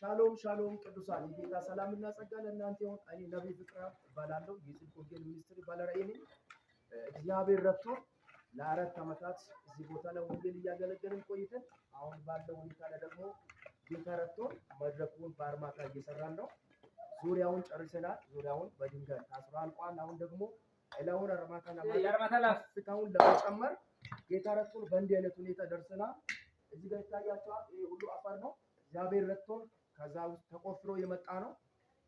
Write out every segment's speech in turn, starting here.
ሻሎም ሻሎም ቅዱሳን የጌታ ሰላምና ጸጋ ለእናንተ ይሁን። እኔ ነብይ ፍቅራ እባላለሁ። የጽድቅ ወንጌል ሚኒስትሪ ባለራዕይ ነኝ። እግዚአብሔር ረድቶ ለአራት ዓመታት እዚህ ቦታ ላይ ወንጌል እያገለገልን ቆይተን አሁን ባለው ሁኔታ ላይ ደግሞ ጌታ ረድቶ መድረኩን በአርማታ እየሰራን ነው። ዙሪያውን ጨርሰናል። ዙሪያውን በድንጋይ ታስሮ አልቋል። አሁን ደግሞ እላውን አርማታና ከፍታውን ለመጨመር ጌታ ረድቶ በእንዲህ አይነት ሁኔታ ደርሰናል። እዚህ ጋር ይታያችኋል። ይሄ ሁሉ አፈር ነው። እግዚአብሔር ረድቶን ከዛ ውስጥ ተቆፍሮ የመጣ ነው።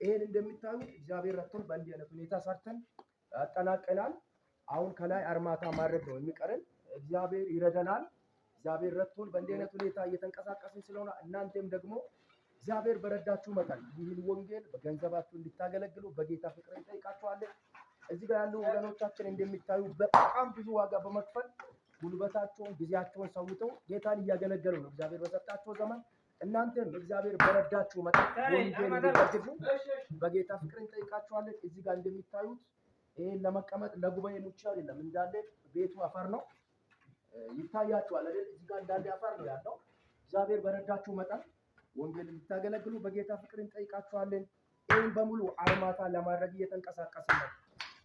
ይሄን እንደምታዩት እግዚአብሔር ረድቶን በእንዲህ አይነት ሁኔታ ሰርተን አጠናቀናል። አሁን ከላይ አርማታ ማድረግ ነው የሚቀረን። እግዚአብሔር ይረዳናል። እግዚአብሔር ረድቶን በእንዲህ አይነት ሁኔታ እየተንቀሳቀስን ስለሆነ እናንተም ደግሞ እግዚአብሔር በረዳችሁ መጠን ይህን ወንጌል በገንዘባችሁ እንድታገለግሉ በጌታ ፍቅር እንጠይቃችኋለን። እዚህ ጋር ያሉ ወገኖቻችን እንደሚታዩ በጣም ብዙ ዋጋ በመክፈል ጉልበታቸውን ጊዜያቸውን ሰውተው ጌታን እያገለገሉ ነው። እግዚአብሔር በሰጣቸው ዘመን እናንተም እግዚአብሔር በረዳችሁ መጠን ወንጌል እንድትደግፉ በጌታ ፍቅር እንጠይቃችኋለን። እዚህ ጋር እንደሚታዩት ይሄን ለመቀመጥ ለጉባኤ ምቹ አይደለም። እንዳለ ቤቱ አፈር ነው ይታያችኋል አይደል? እዚህ ጋር እንዳለ አፈር ነው ያለው። እግዚአብሔር በረዳችሁ መጠን ወንጌል እንድታገለግሉ በጌታ ፍቅር እንጠይቃችኋለን። ይሄን በሙሉ አርማታ ለማድረግ እየተንቀሳቀስን ነው።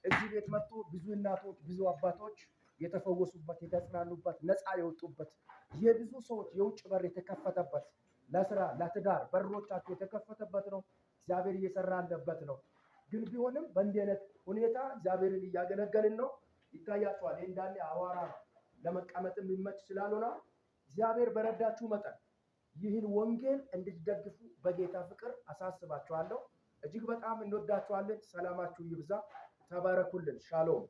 እዚህ ቤት መጥቶ ብዙ እናቶች ብዙ አባቶች የተፈወሱበት የተጽናኑበት ነፃ የወጡበት የብዙ ሰዎች የውጭ በር የተከፈተበት ለስራ ለትዳር በሮቻቸው የተከፈተበት ነው። እግዚአብሔር እየሰራ ያለበት ነው። ግን ቢሆንም በእንዲህ አይነት ሁኔታ እግዚአብሔርን እያገለገልን ነው። ይታያችኋል። ይሄ እንዳለ አዋራ ለመቀመጥ የሚመች ስላልሆነ እግዚአብሔር በረዳችሁ መጠን ይህን ወንጌል እንድትደግፉ በጌታ ፍቅር አሳስባችኋለሁ። እጅግ በጣም እንወዳችኋለን። ሰላማችሁ ይብዛ። ተባረኩልን። ሻሎም